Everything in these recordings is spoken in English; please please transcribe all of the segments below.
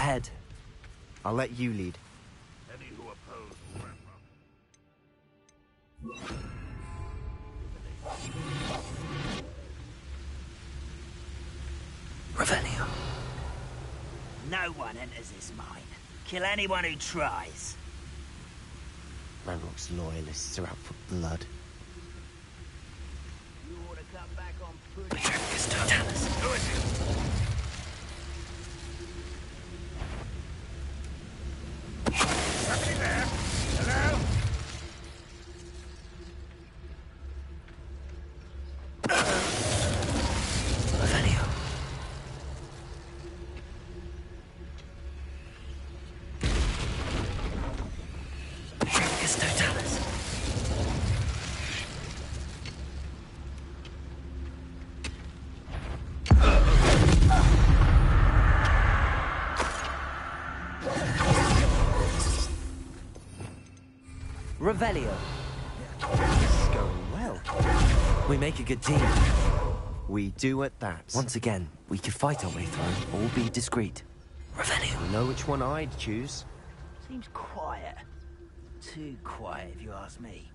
ahead. I'll let you lead. Any who oppose Revelio. No one enters this mine. Kill anyone who tries. Ranrock's loyalists are out for blood. You ought to come back on foot. Patricius Totalis. Who is it? Somebody there? Hello? Revelio. Patricius Totalis. Revelio. This is going well. We make a good team. We do at that. Once again, we can fight our way through, or be discreet. Revelio. You know which one I'd choose. Seems quiet. Too quiet, if you ask me.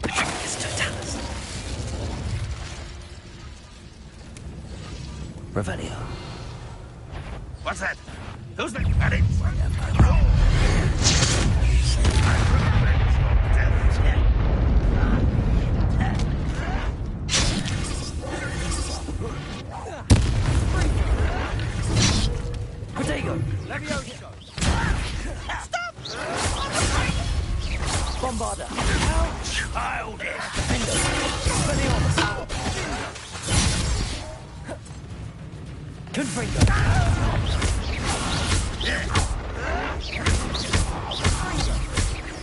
Patricius Totalis. Revelio. What's that? Who's that? That is... Protego. Stop! Bombarda. Childish! Confringo.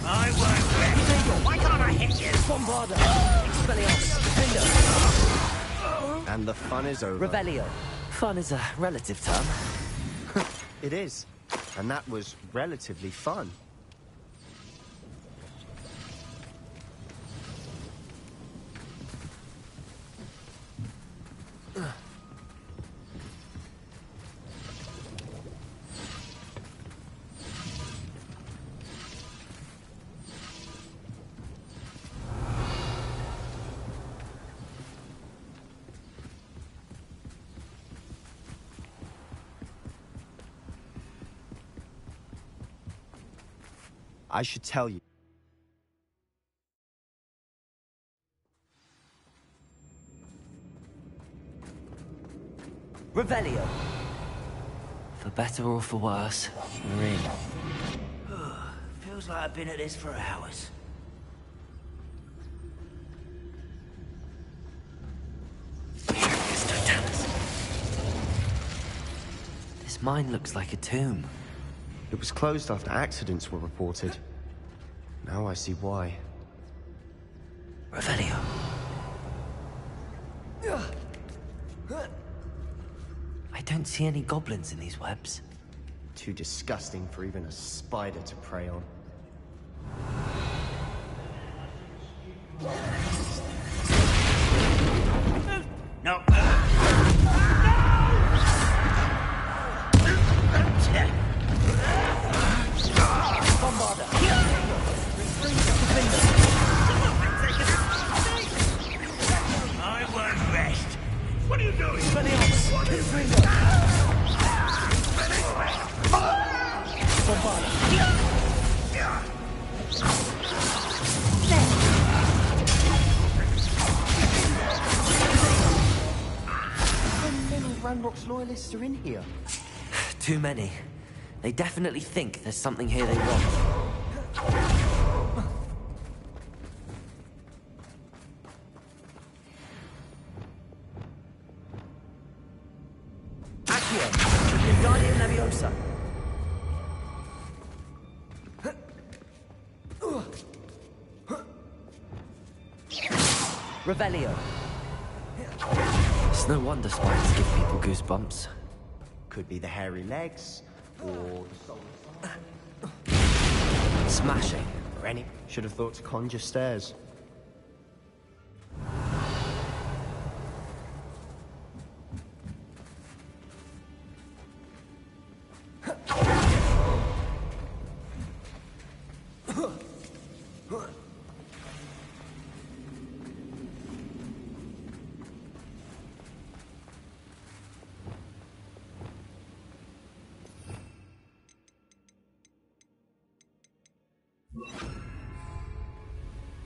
I won't let. Why can't I hit you? Bombarda. Expelliarmus. Defendo. And the fun is over. Revelio. Fun is a relative term. It is. And that was relatively fun. I should tell you. Revelio. For better or for worse, we're in. Feels like I've been at this for hours. Patricius Totalis. This mine looks like a tomb. It was closed after accidents were reported. Now I see why. Revelio. I don't see any goblins in these webs. Too disgusting for even a spider to prey on. No. Bombarda. I won't rest. What are you doing? Expelliarmus. Confringo. Bombarda. How many Ranrock's loyalists are in here? Too many. They definitely think there's something here they want. Accio. Wingardium Leviosa. Revelio. It's no wonder spiders give people goosebumps. Could be the hairy legs, or... Smashing. for any... Should have thought to conjure stairs.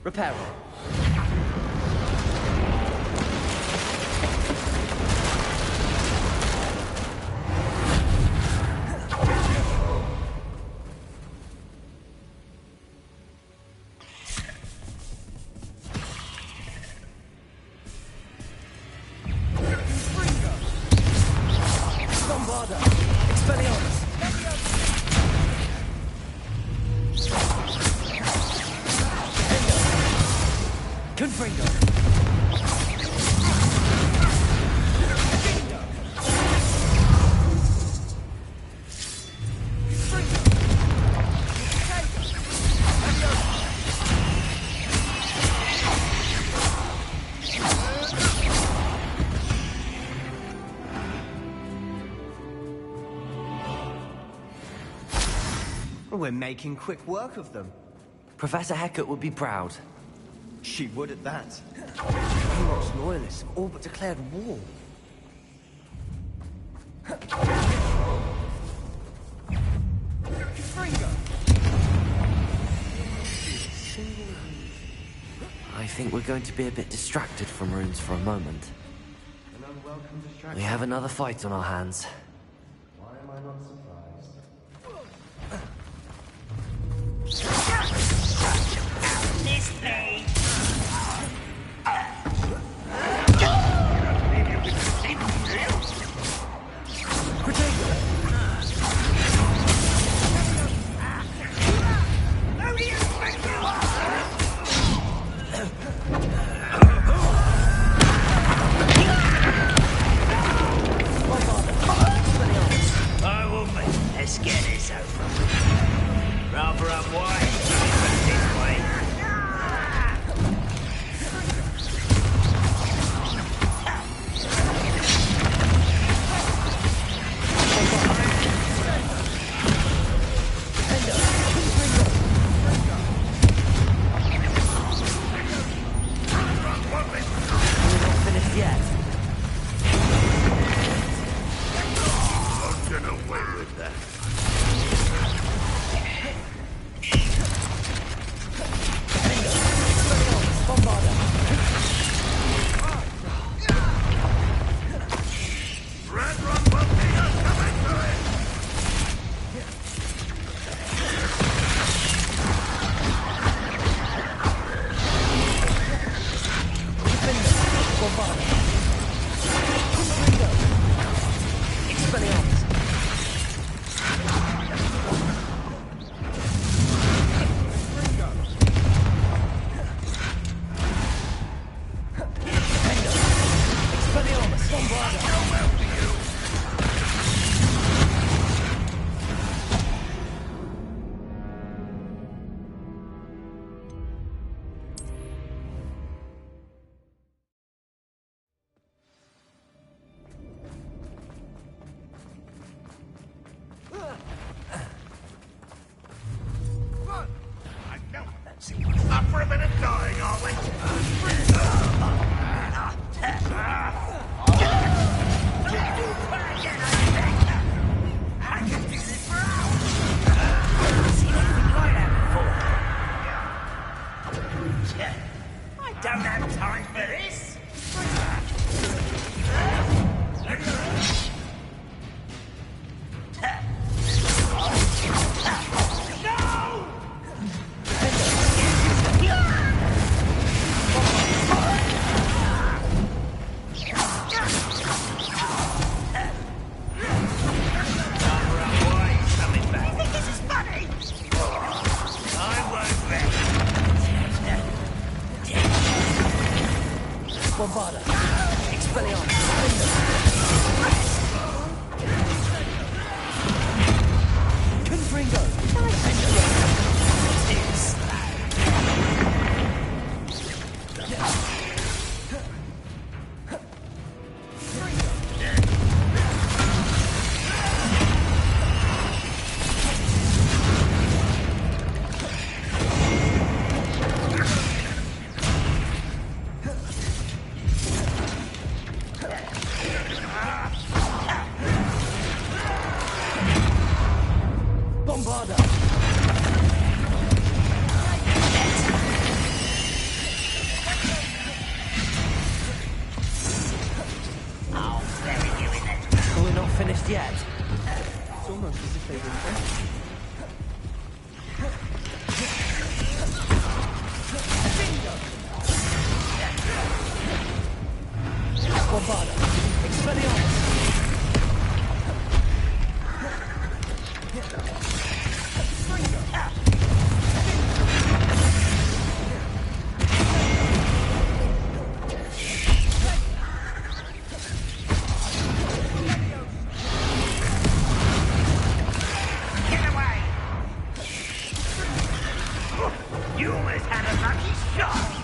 Repair. We're making quick work of them. Professor Hecat would be proud. She would at that. Hogwarts loyalists have all but declared war. I think we're going to be a bit distracted from runes for a moment. An unwelcome distraction. We have another fight on our hands. Why am I not surprised? This thing! I will be. Let's get this over with. Rather unwise this way. We're not finished yet. I'll get away with that. Red Rock Volcano's coming to it! Up for a minute dying, are we? I can do this for hours. Never seen anything like that before. I don't have time for this. Bombarda. Expelliarmus. Confringo. just yet. It's almost as if they were waiting. Bombada! Expelliarmus! Get away! You almost had a lucky shot!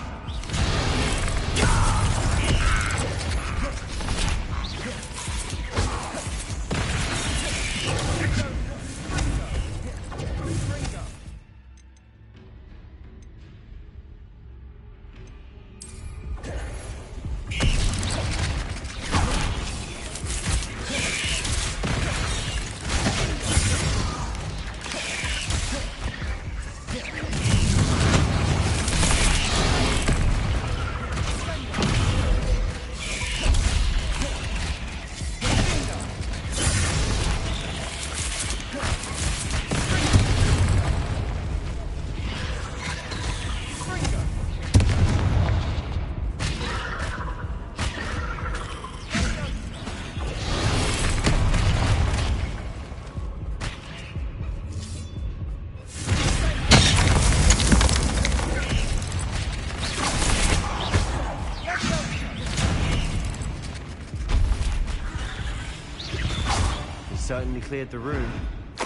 Certainly cleared the room.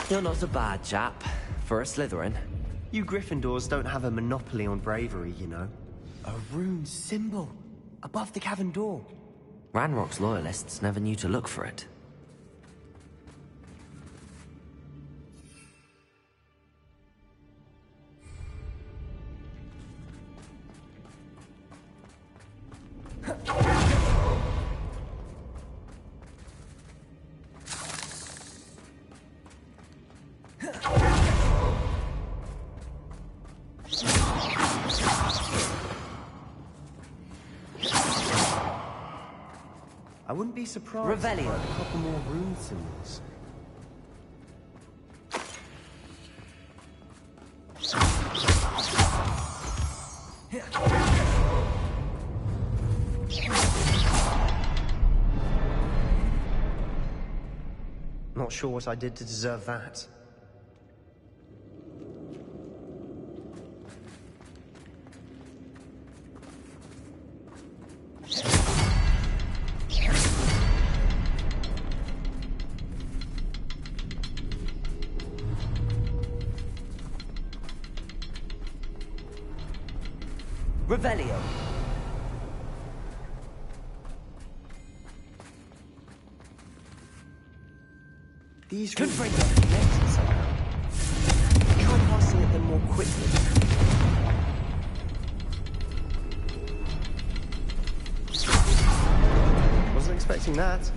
You're not a bad chap for a Slytherin. You Gryffindors don't have a monopoly on bravery, you know. A rune symbol above the cavern door. Ranrock's loyalists never knew to look for it. I wouldn't be surprised Revelio. if I had a couple more rune symbols. Not sure what I did to deserve that. Revelio. These runes are connected somehow. Try passing at them more quickly. Wasn't expecting that.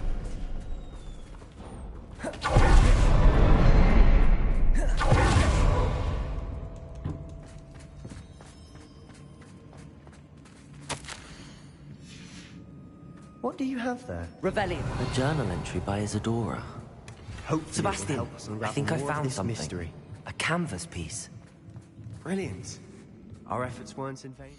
What do you have there? Revelio. A journal entry by Isadora. Hopefully Sebastian, it'll help us I unravel think I more of found this something. mystery. A canvas piece. Brilliant. Our efforts weren't in vain.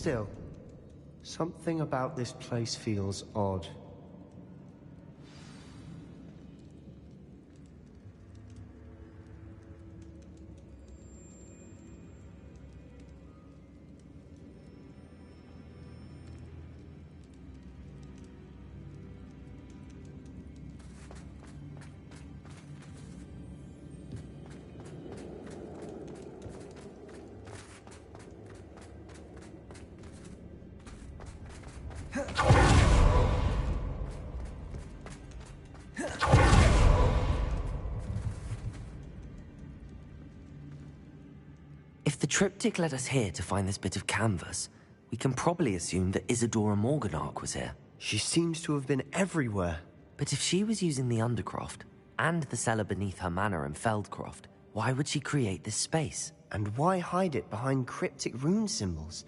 Still, something about this place feels odd. If the triptych led us here to find this bit of canvas, we can probably assume that Isadora Morganark was here. She seems to have been everywhere. But if she was using the Undercroft, and the cellar beneath her manor in Feldcroft, why would she create this space? And why hide it behind cryptic rune symbols?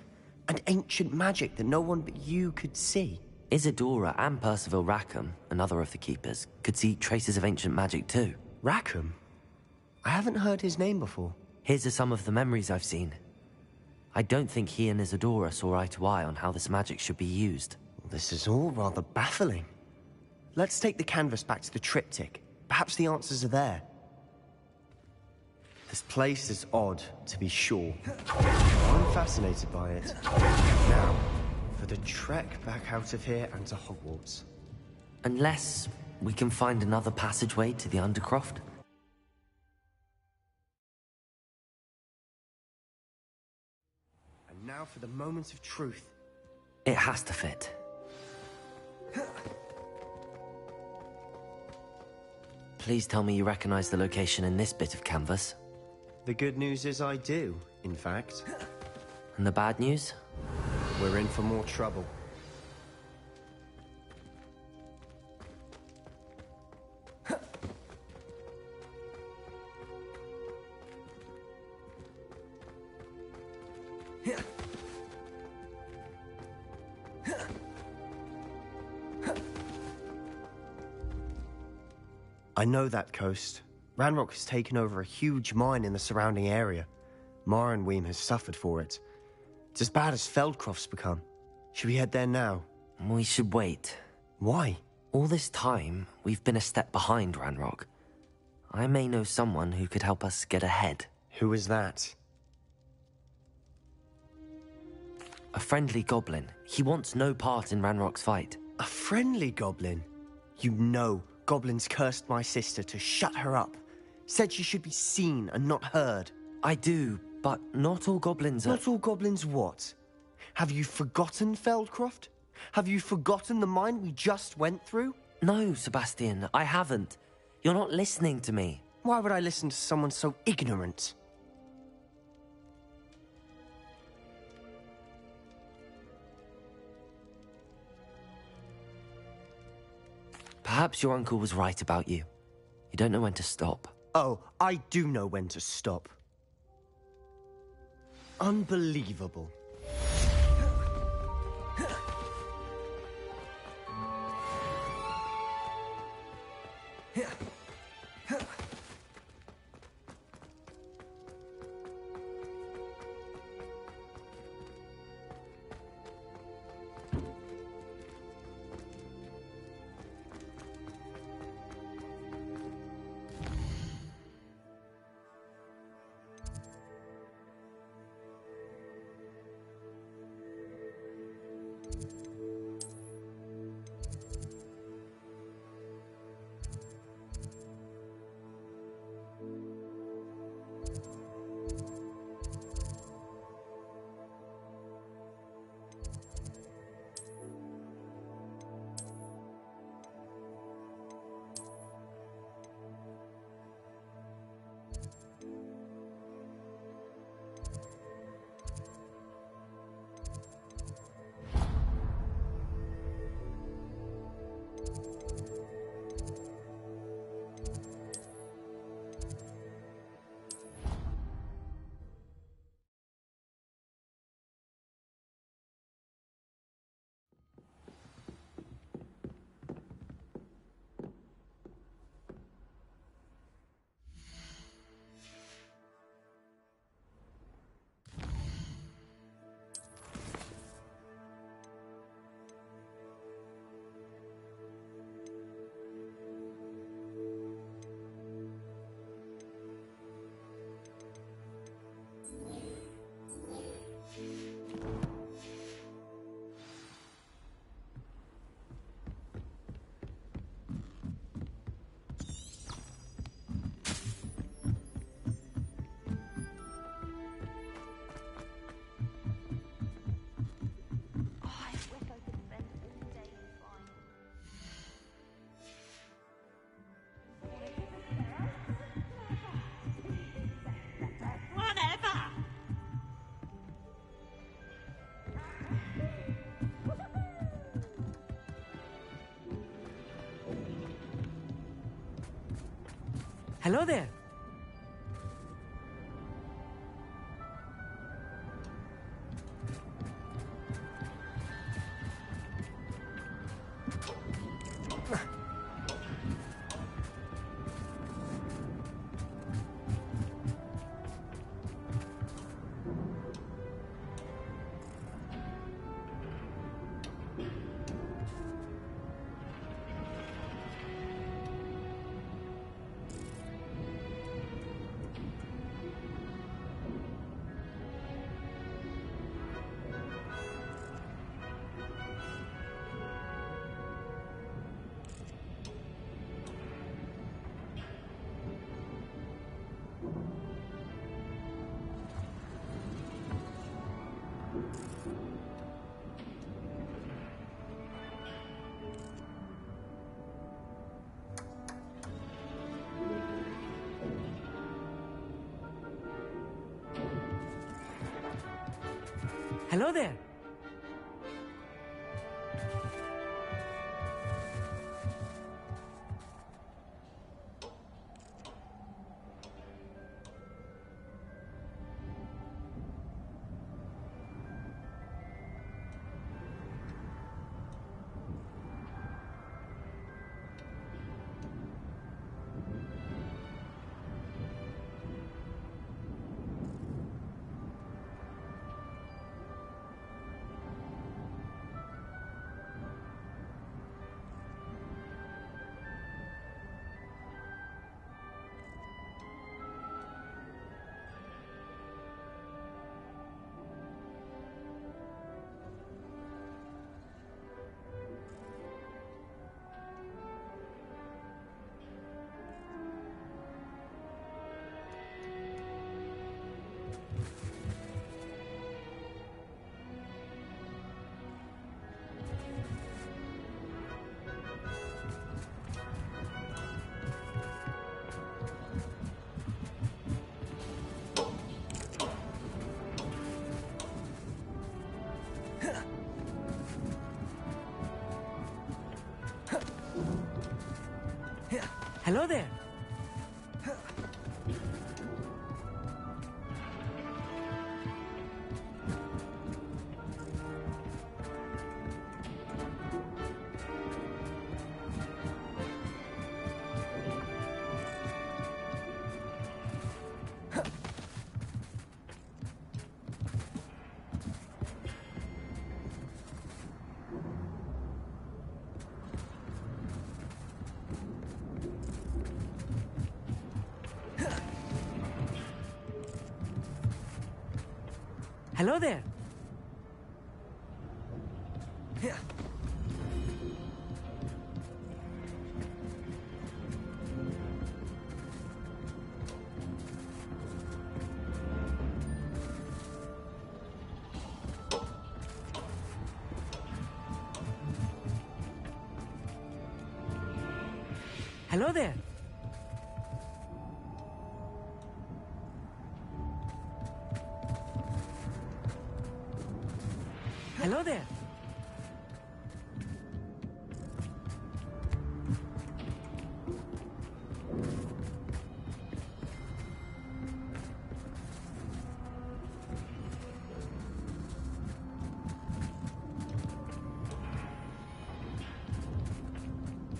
And ancient magic that no one but you could see? Isadora and Percival Rackham, another of the Keepers, could see traces of ancient magic too. Rackham? I haven't heard his name before. Here's some of the memories I've seen. I don't think he and Isadora saw eye to eye on how this magic should be used. This is all rather baffling. Let's take the canvas back to the triptych. Perhaps the answers are there. This place is odd, to be sure. I'm fascinated by it. Now, for the trek back out of here and to Hogwarts. Unless we can find another passageway to the Undercroft. And now for the moment of truth. It has to fit. Please tell me you recognize the location in this bit of canvas. The good news is I do, in fact. And the bad news? We're in for more trouble. I know that coast. Ranrock has taken over a huge mine in the surrounding area. Mornweem has suffered for it. It's as bad as Feldcroft's become. Should we head there now? We should wait. Why? All this time, we've been a step behind Ranrock. I may know someone who could help us get ahead. Who is that? A friendly goblin. He wants no part in Ranrock's fight. A friendly goblin? You know goblins cursed my sister to shut her up. Said she should be seen and not heard. I do, but not all goblins are... Not all goblins what? Have you forgotten Feldcroft? Have you forgotten the mine we just went through? No, Sebastian, I haven't. You're not listening to me. Why would I listen to someone so ignorant? Perhaps your uncle was right about you. You don't know when to stop. Oh, I do know when to stop. Unbelievable. Hello there. Hello there. Hello there. Hello there. Hello there. Hello there.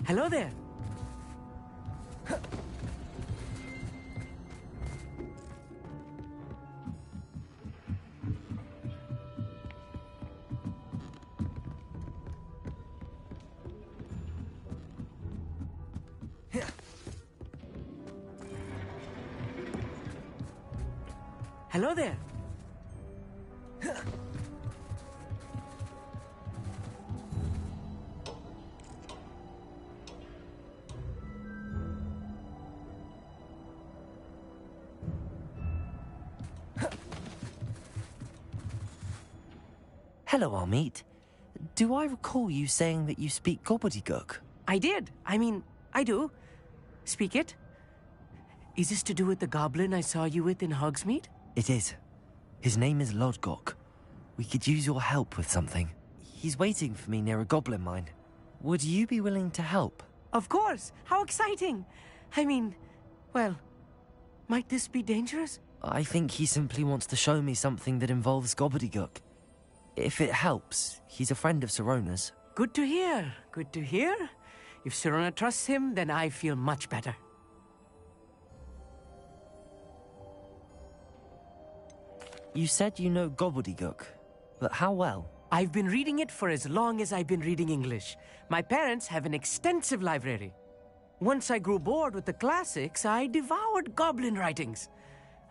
Hello there. Hello there. Hello, Amit. Do I recall you saying that you speak gobbledygook? I did. I mean, I do. Speak it. Is this to do with the goblin I saw you with in Hogsmeade? It is. His name is Lodgok. We could use your help with something. He's waiting for me near a goblin mine. Would you be willing to help? Of course. How exciting. I mean, Well, might this be dangerous? I think he simply wants to show me something that involves gobbledygook. If it helps, he's a friend of Sirona's. Good to hear. Good to hear. If Sirona trusts him, then I feel much better. You said you know gobbledygook, but how well? I've been reading it for as long as I've been reading English. My parents have an extensive library. Once I grew bored with the classics, I devoured goblin writings.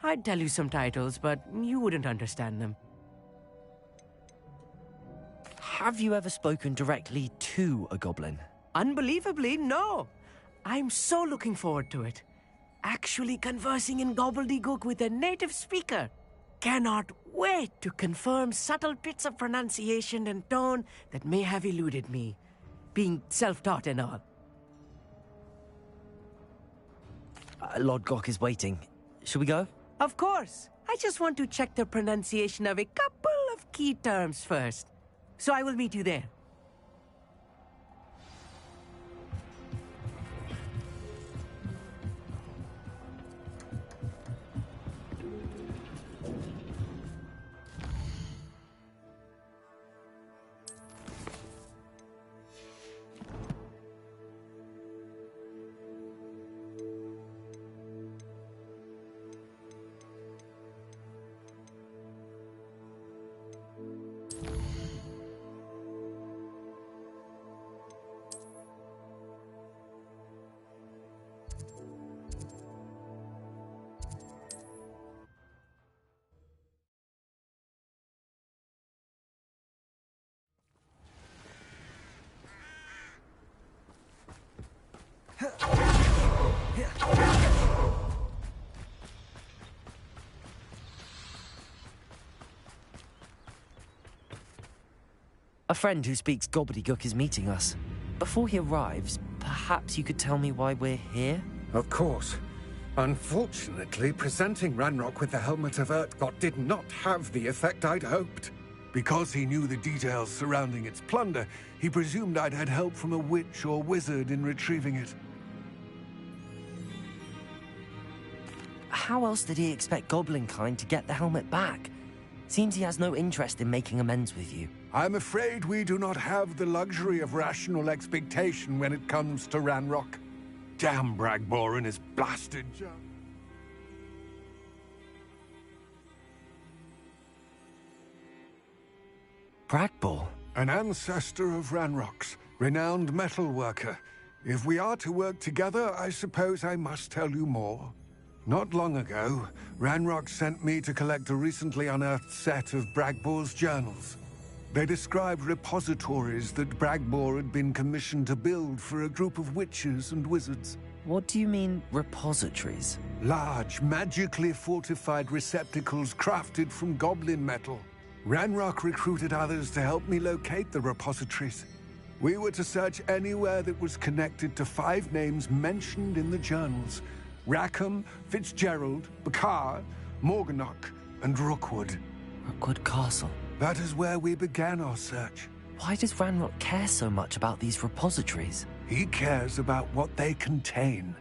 I'd tell you some titles, but you wouldn't understand them. Have you ever spoken directly to a goblin? Unbelievably, no. I'm so looking forward to it. Actually conversing in gobbledygook with a native speaker. Cannot wait to confirm subtle bits of pronunciation and tone that may have eluded me, being self-taught and all. Lord Gok is waiting. Shall we go? Of course. I just want to check the pronunciation of a couple of key terms first. So I will meet you there. A friend who speaks gobbledygook is meeting us. Before he arrives, perhaps you could tell me why we're here? Of course. Unfortunately, presenting Ranrock with the Helmet of Urtkot did not have the effect I'd hoped. Because he knew the details surrounding its plunder, he presumed I'd had help from a witch or wizard in retrieving it. How else did he expect Goblinkind to get the helmet back? Seems he has no interest in making amends with you. I'm afraid we do not have the luxury of rational expectation when it comes to Ranrock. Damn Bragbor and his blasted job. Bragbor? An ancestor of Ranrock's, renowned metalworker. If we are to work together, I suppose I must tell you more. Not long ago, Ranrock sent me to collect a recently unearthed set of Bragbor's journals. They described repositories that Bragbor had been commissioned to build for a group of witches and wizards. What do you mean, repositories? Large, magically fortified receptacles crafted from goblin metal. Ranrock recruited others to help me locate the repositories. We were to search anywhere that was connected to 5 names mentioned in the journals: Rackham, Fitzgerald, Bakar, Morganach, and Rookwood. Rookwood Castle. That is where we began our search. Why does Ranrock care so much about these repositories? He cares about what they contain.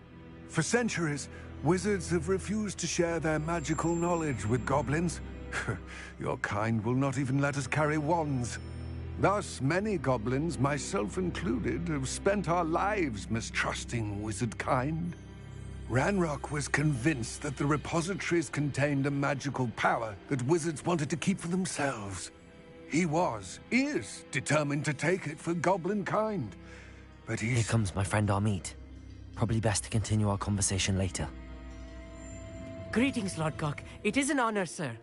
For centuries, wizards have refused to share their magical knowledge with goblins. Your kind will not even let us carry wands. Thus, many goblins, myself included, have spent our lives mistrusting wizard kind. Ranrock was convinced that the repositories contained a magical power that wizards wanted to keep for themselves. He is determined to take it for goblin kind. But Here comes my friend Amit. Probably best to continue our conversation later. Greetings, Lord Gok. It is an honor, sir.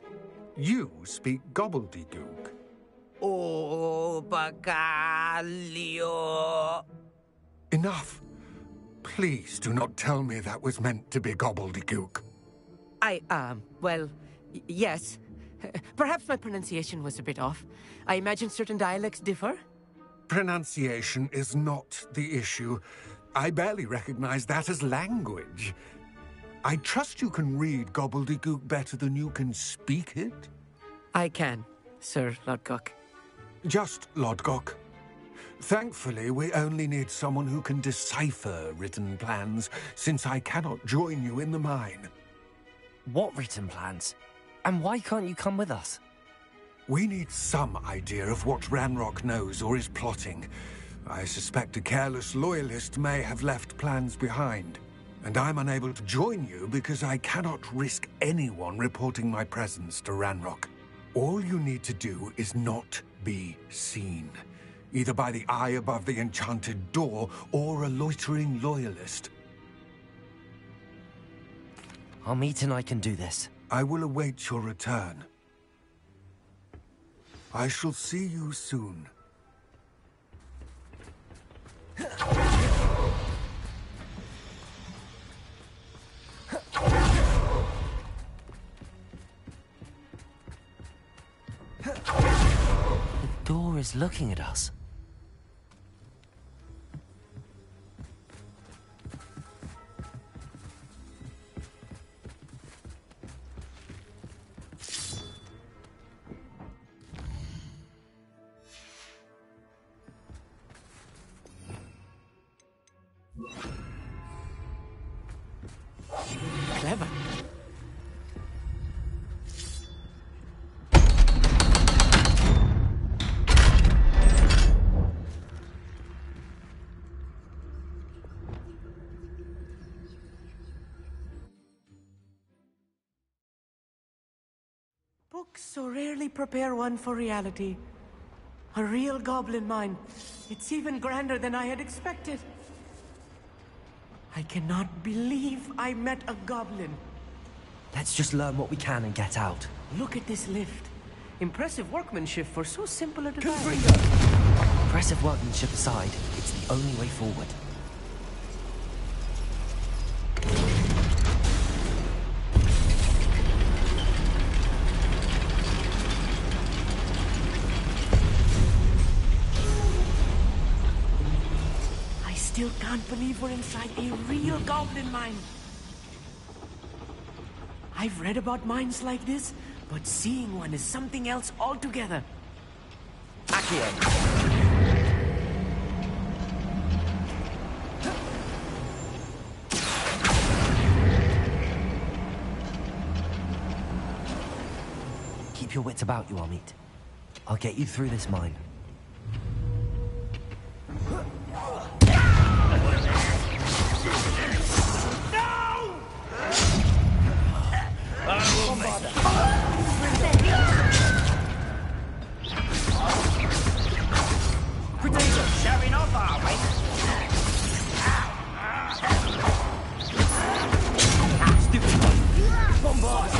You speak gobbledygook. Oh, Bacalio. Enough. Please do not tell me that was meant to be gobbledygook. Yes. Perhaps my pronunciation was a bit off. I imagine certain dialects differ. Pronunciation is not the issue. I barely recognize that as language. I trust you can read gobbledygook better than you can speak it? I can, Sir Lord Gok. Just Lord Gok. Thankfully, we only need someone who can decipher written plans, since I cannot join you in the mine. What written plans? And why can't you come with us? We need some idea of what Ranrock knows or is plotting. I suspect a careless loyalist may have left plans behind. And I'm unable to join you because I cannot risk anyone reporting my presence to Ranrock. All you need to do is not be seen, either by the eye above the enchanted door or a loitering loyalist. Amit and I can do this. I will await your return. I shall see you soon. The door is looking at us. Clever. Books so rarely prepare one for reality. A real goblin mine. It's even grander than I had expected. I cannot believe I met a goblin. Let's just learn what we can and get out. Look at this lift. Impressive workmanship for so simple a device. Impressive workmanship aside, it's the only way forward. I still can't believe we're inside a real goblin mine. I've read about mines like this, but seeing one is something else altogether. Accio! Keep your wits about you, Amit. I'll get you through this mine. Showing off, are we? Stupid one! Bombard!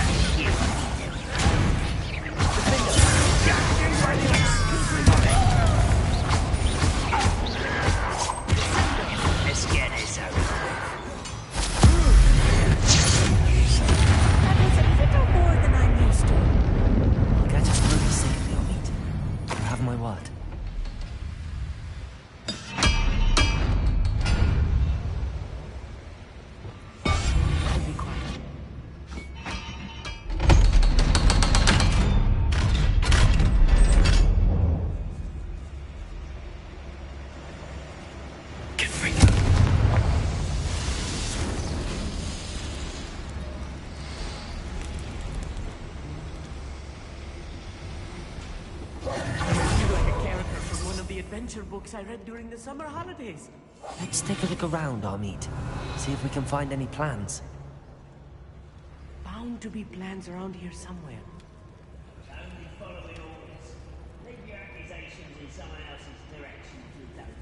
Let's get this over. That was a little more than I'm used to. I'll get us through this safely, Amit. You have my word. I'll be quiet. Get free. You like a character from one of the adventure books I read during the summer holidays. Let's take a look around, Amit. See if we can find any plans. Bound to be plans around here somewhere. Only follow the orders. Leave your accusations in someone else's direction if you don't.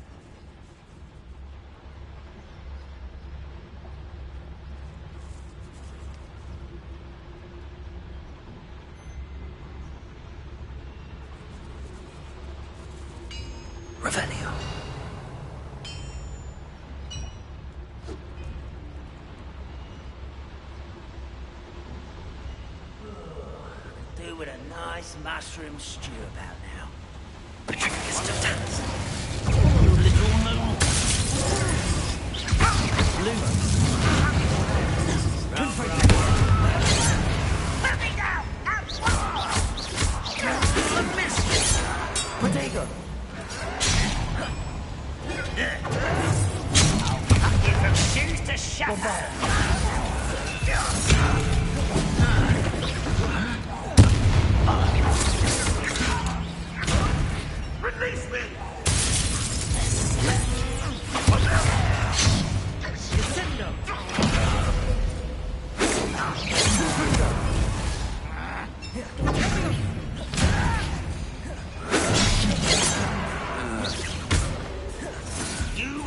Revelio. Do with a nice mushroom stew about now. Patricius to dance. You little moon. Let me go! Protego. You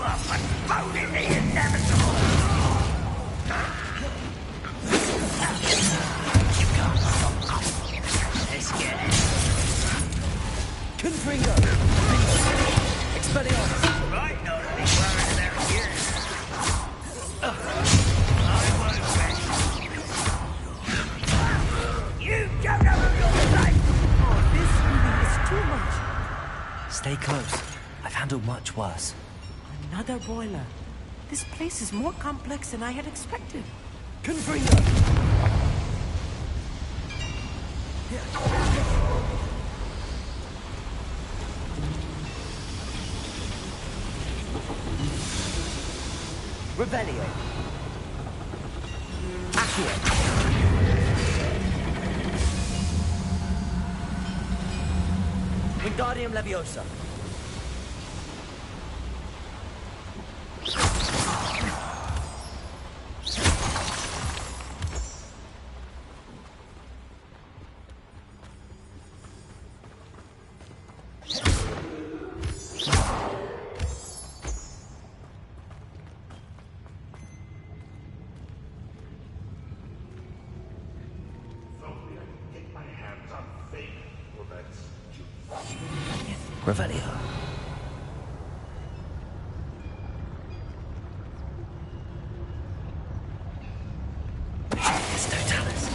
are postponing the inevitable! You can't stop us. Let's get it. Confringo! Expelliarmus! Right, not to be worried about you. I won't rest. You don't know who you're playing! Oh, this really is too much. Stay close. I've handled much worse. Another boiler. This place is more complex than I had expected. Confringo! Revelio. Accio. Wingardium Leviosa. Revelio. It's Totalis.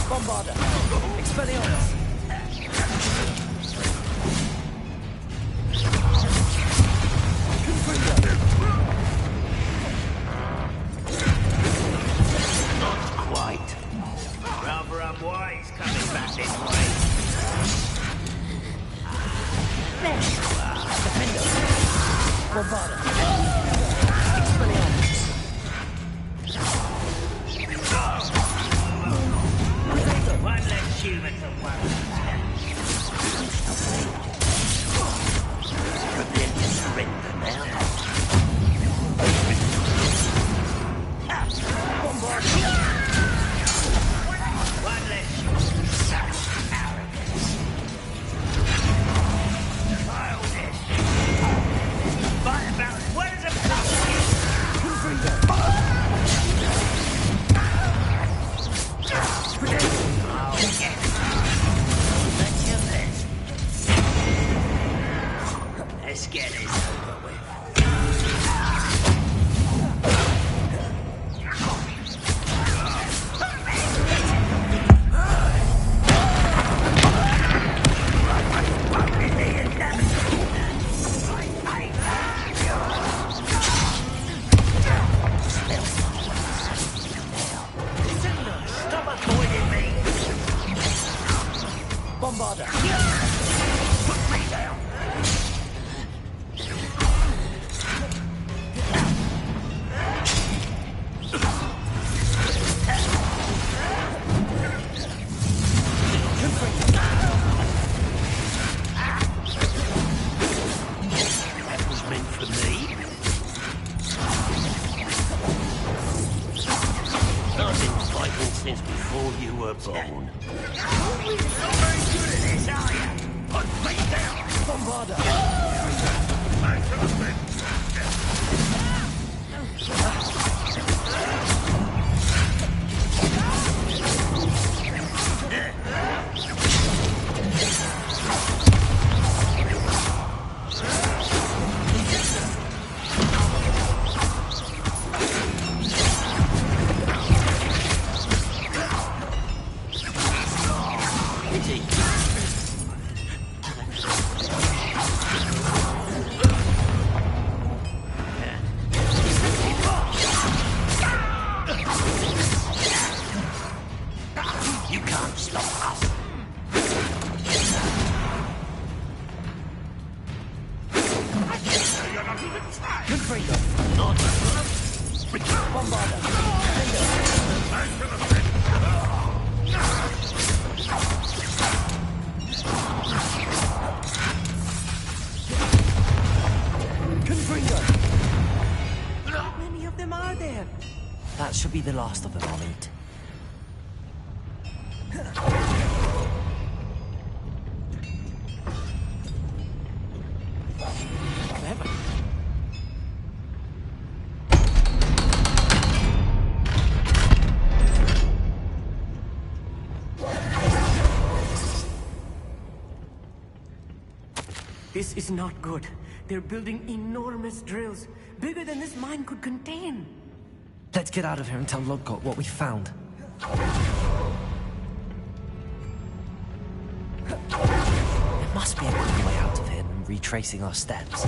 Bombarda. Expelliarmus. Not quite. Rather unwise coming back this way. There you are. Defendo. Bombarda. Expelliarmus. One less human to worry. Prepare to surrender now. One less human. Such arrogance. Childish. Fight about it. Where's the Let's get this over with. Stop avoiding me! Bombarda. Put me down! That was meant for me. I've been fighting since before you were born. You're not very good at this, are you? Put me down! Bombarda. You can't stop us. You're not even trying. Confringo. Not How many of them are there? That should be the last of them, Amit. Clever. This is not good. They're building enormous drills, bigger than this mine could contain. Let's get out of here and tell Lodgok what we found. There must be a quicker way out of here than retracing our steps.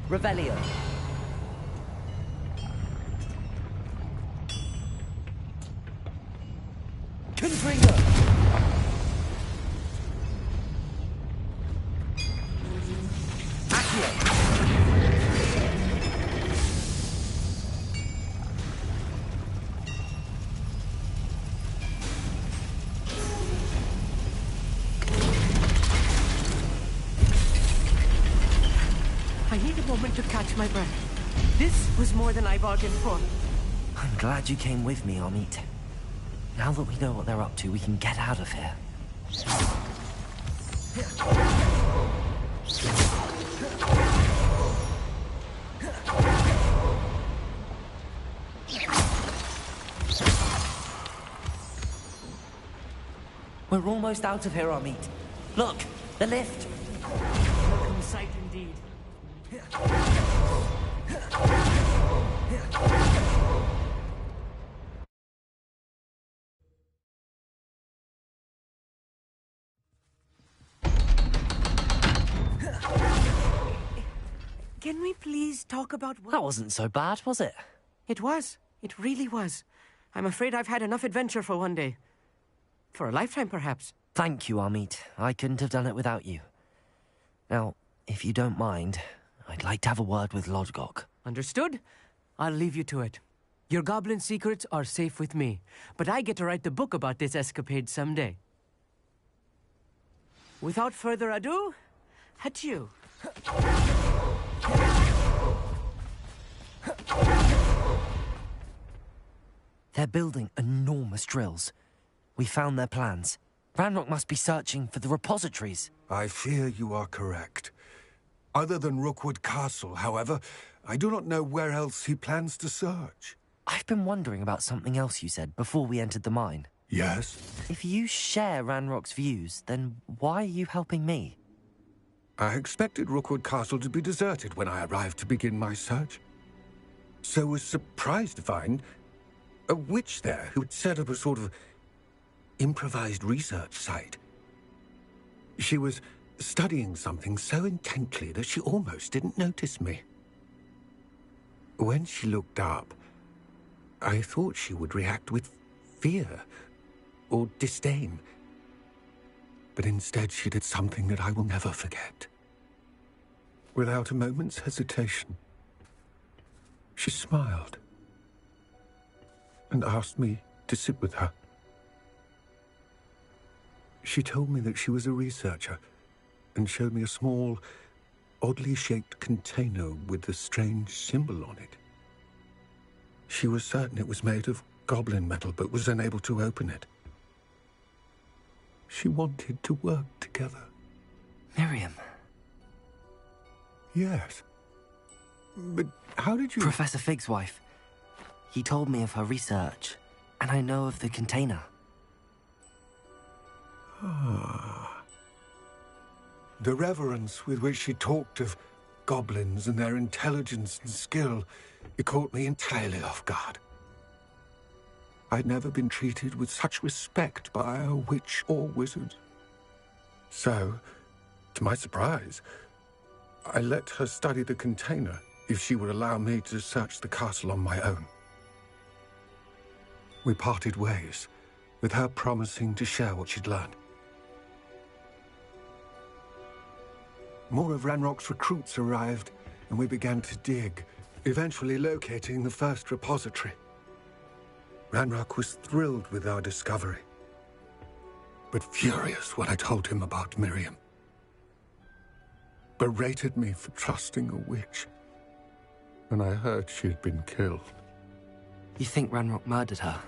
Revelio. Confringo. Accio. I need a moment to catch my breath. This was more than I bargained for. I'm glad you came with me, Amit. Now that we know what they're up to, we can get out of here. We're almost out of here, Amit. Look, the lift. Welcome sight indeed. Can we please talk about what... That wasn't so bad, was it? It was. It really was. I'm afraid I've had enough adventure for one day. For a lifetime, perhaps. Thank you, Amit. I couldn't have done it without you. Now, if you don't mind, I'd like to have a word with Lodgok. Understood? I'll leave you to it. Your goblin secrets are safe with me, but I get to write the book about this escapade someday. Without further ado, adieu. They're building enormous drills. We found their plans. Ranrock must be searching for the repositories. I fear you are correct. Other than Rookwood Castle, however, I do not know where else he plans to search. I've been wondering about something else you said before we entered the mine. Yes? If you share Ranrock's views, then why are you helping me? I expected Rookwood Castle to be deserted when I arrived to begin my search. So was surprised to find a witch there who had set up a sort of improvised research site. She was studying something so intently that she almost didn't notice me. When she looked up, I thought she would react with fear or disdain. But instead she did something that I will never forget. Without a moment's hesitation, she smiled and asked me to sit with her. She told me that she was a researcher and showed me a small, oddly shaped container with a strange symbol on it. She was certain it was made of goblin metal, but was unable to open it. She wanted to work together. Miriam. Yes. But how did you... Professor Fig's wife. He told me of her research, and I know of the container. Ah. The reverence with which she talked of goblins and their intelligence and skill, it caught me entirely off guard. I'd never been treated with such respect by a witch or wizard. So, to my surprise, I let her study the container if she would allow me to search the castle on my own. We parted ways, with her promising to share what she'd learned. More of Ranrock's recruits arrived, and we began to dig, eventually locating the first repository. Ranrock was thrilled with our discovery, but furious when I told him about Miriam. Berated me for trusting a witch, and I heard she had been killed. You think Ranrock murdered her?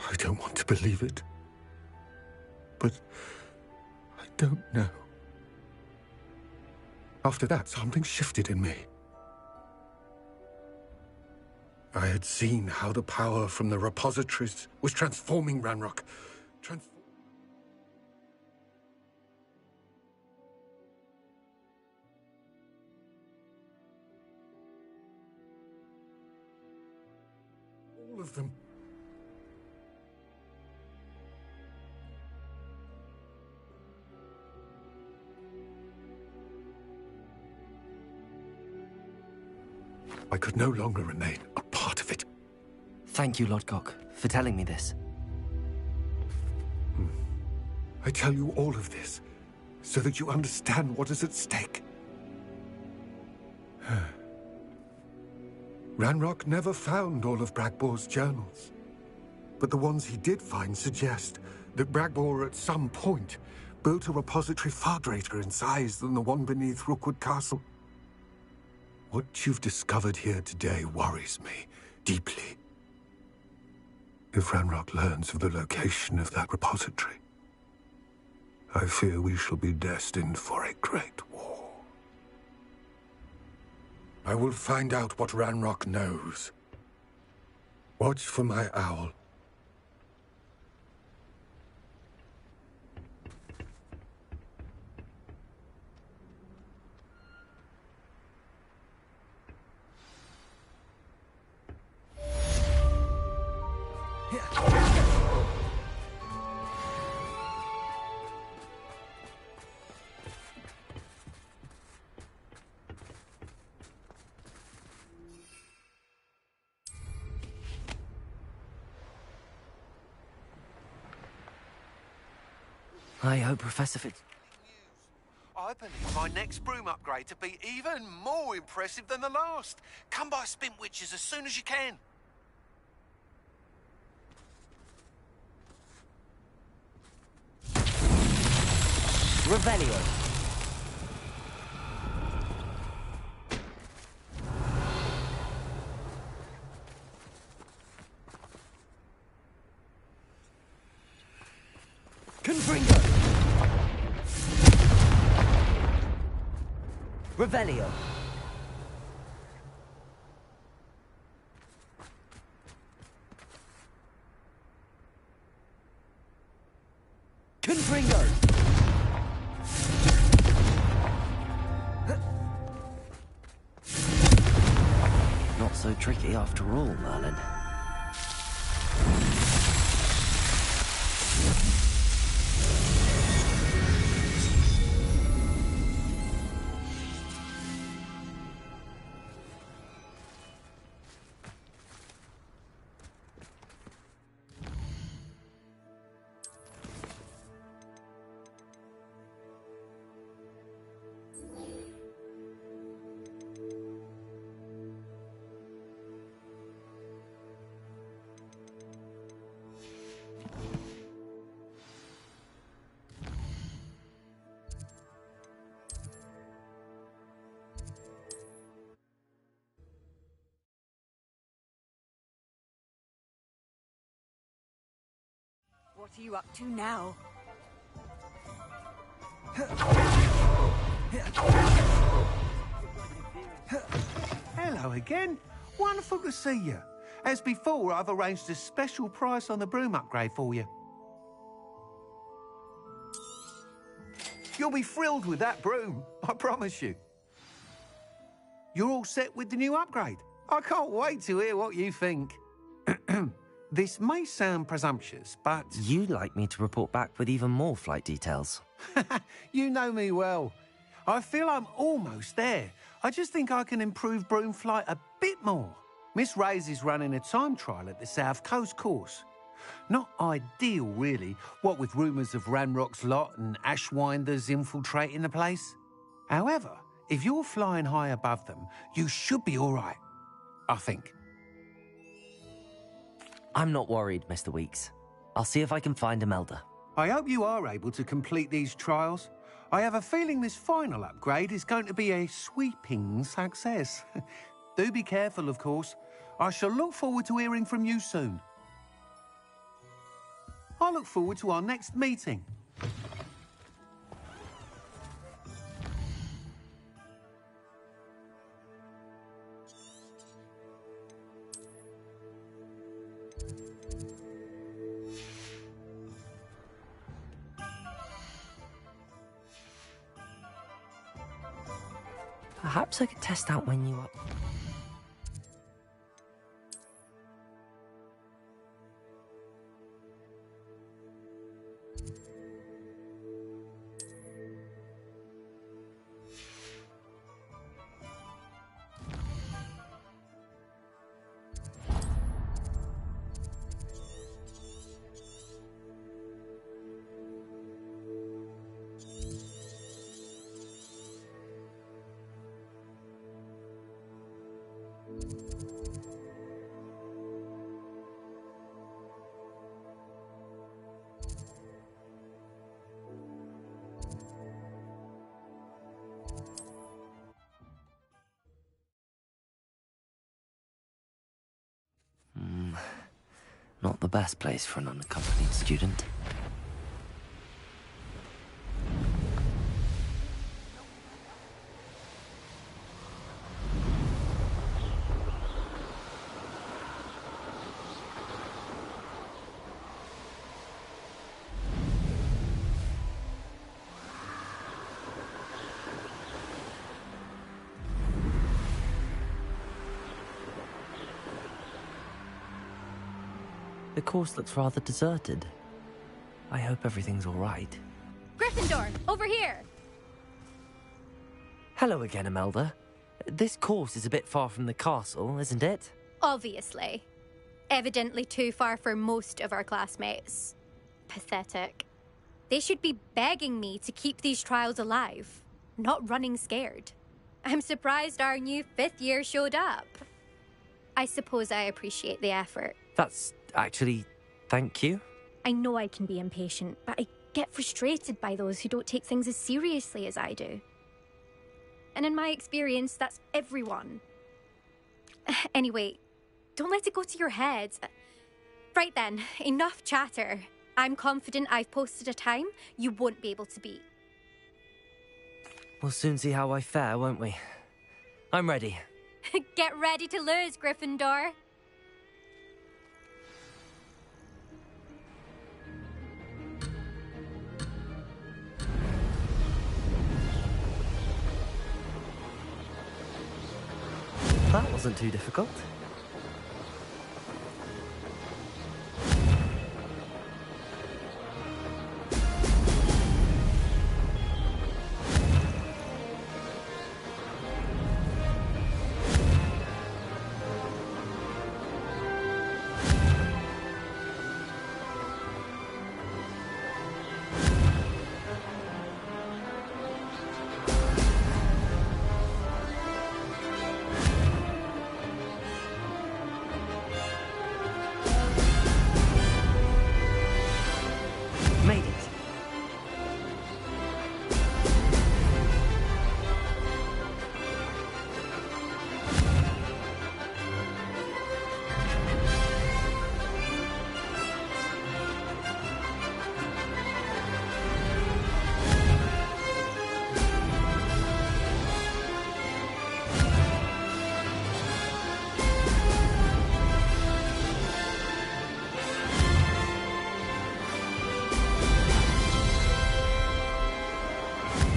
I don't want to believe it, but I don't know. After that, something shifted in me. I had seen how the power from the repositories was transforming Ranrock. All of them. I could no longer remain a part of it. Thank you, Lodgok, for telling me this. I tell you all of this so that you understand what is at stake. Ranrock never found all of Bragbor's journals, but the ones he did find suggest that Bragbor at some point built a repository far greater in size than the one beneath Rookwood Castle. What you've discovered here today worries me deeply. If Ranrock learns of the location of that repository, I fear we shall be destined for a great war. I will find out what Ranrock knows. Watch for my owl. I hope Professor Fig... I believe my next broom upgrade to be even more impressive than the last. Come by Spintwitches as soon as you can. Revelio. Confringo. Revelio. Greetings, Ringo! Not so tricky after all, Merlin. What are you up to now? Hello again. Wonderful to see you. As before, I've arranged a special price on the broom upgrade for you. You'll be thrilled with that broom, I promise you. You're all set with the new upgrade. I can't wait to hear what you think. This may sound presumptuous, but... You'd like me to report back with even more flight details. You know me well. I feel I'm almost there. I just think I can improve broom flight a bit more. Miss Ray's is running a time trial at the South Coast course. Not ideal, really, what with rumours of Ranrock's lot and Ashwinders infiltrating the place. However, if you're flying high above them, you should be all right, I think. I'm not worried, Mr. Weeks. I'll see if I can find Imelda. I hope you are able to complete these trials. I have a feeling this final upgrade is going to be a sweeping success. Do be careful, of course. I shall look forward to hearing from you soon. I look forward to our next meeting. Perhaps I could test out my new up. Not the best place for an unaccompanied student. The course looks rather deserted. I hope everything's all right. Gryffindor, over here! Hello again, Imelda. This course is a bit far from the castle, isn't it? Obviously. Evidently too far for most of our classmates. Pathetic. They should be begging me to keep these trials alive, not running scared. I'm surprised our new 5th year showed up. I suppose I appreciate the effort. That's actually... thank you. I know I can be impatient, but I get frustrated by those who don't take things as seriously as I do. And in my experience, that's everyone. Anyway, don't let it go to your head. Right then, enough chatter. I'm confident I've posted a time you won't be able to beat. We'll soon see how I fare, won't we? I'm ready. Get ready to lose, Gryffindor. That wasn't too difficult. Made it.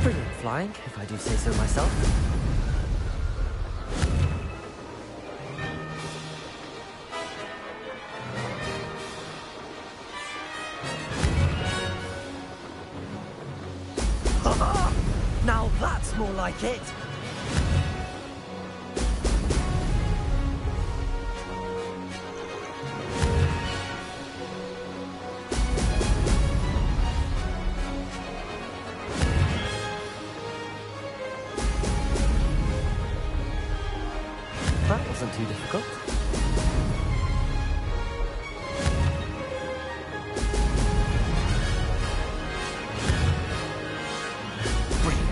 Brilliant flying, if I do say so myself. Now that's more like it! That wasn't too difficult. Brilliant.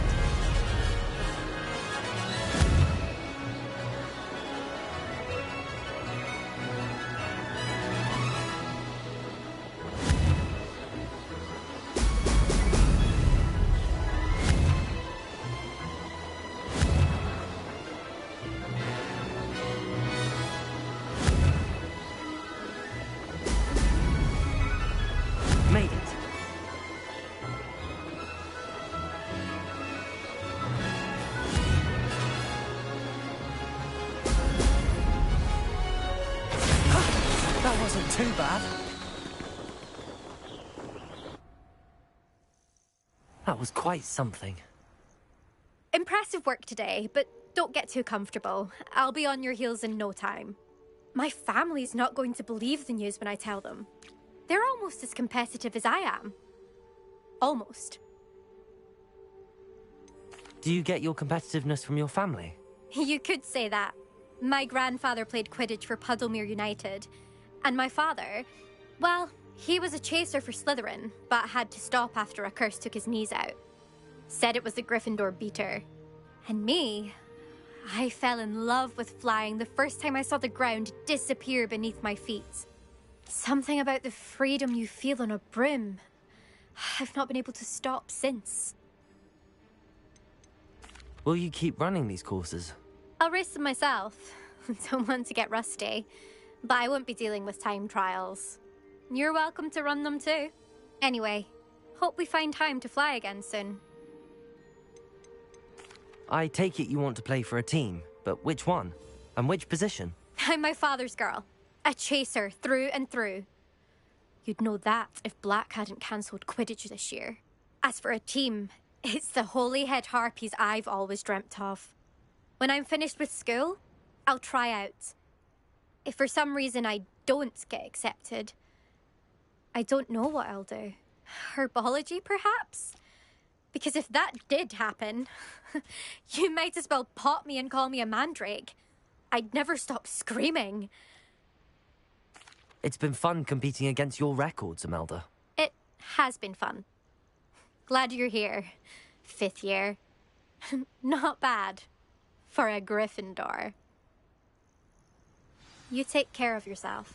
Made it. That wasn't too bad. That was quite something. Impressive work today, but don't get too comfortable. I'll be on your heels in no time. My family's not going to believe the news when I tell them. They're almost as competitive as I am. Almost. Do you get your competitiveness from your family? You could say that. My grandfather played Quidditch for Puddlemere United. And my father, well, he was a chaser for Slytherin, but had to stop after a curse took his knees out. Said it was the Gryffindor beater. And me, I fell in love with flying the first time I saw the ground disappear beneath my feet. Something about the freedom you feel on a broom. I've not been able to stop since. Will you keep running these courses? I'll race them myself. Don't want to get rusty. But I won't be dealing with time trials. You're welcome to run them too. Anyway, hope we find time to fly again soon. I take it you want to play for a team, but which one? And which position? I'm my father's girl. A chaser through and through. You'd know that if Black hadn't cancelled Quidditch this year. As for a team, it's the Holyhead Harpies I've always dreamt of. When I'm finished with school, I'll try out. If for some reason I don't get accepted, I don't know what I'll do. Herbology, perhaps? Because if that did happen, you might as well pop me and call me a mandrake. I'd never stop screaming. It's been fun competing against your records, Imelda. It has been fun. Glad you're here. 5th year. Not bad. For a Gryffindor. You take care of yourself.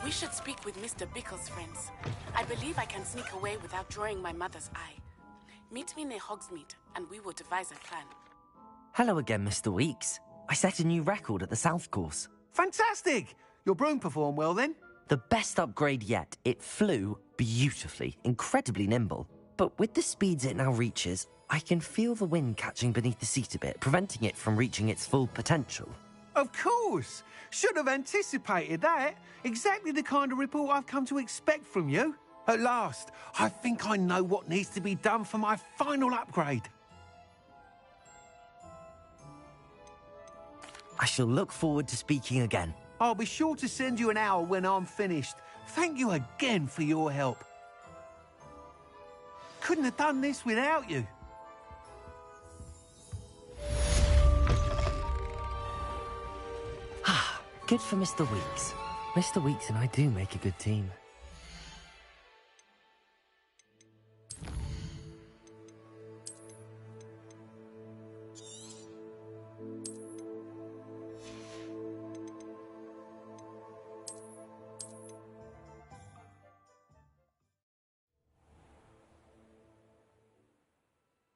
We We should speak with Mr. Bickle's friends. I believe I can sneak away without drawing my mother's eye. Meet me near Hogsmeade, and we will devise a plan. Hello again, Mr. Weeks. I set a new record at the South Course. Fantastic! Your broom performed well then? The best upgrade yet. It flew beautifully, incredibly nimble. But with the speeds it now reaches, I can feel the wind catching beneath the seat a bit, preventing it from reaching its full potential. Of course! Should have anticipated that. Exactly the kind of report I've come to expect from you. At last, I think I know what needs to be done for my final upgrade. I shall look forward to speaking again. I'll be sure to send you an hour when I'm finished. Thank you again for your help. Couldn't have done this without you. Good for Mr. Weeks. Mr. Weeks and I do make a good team.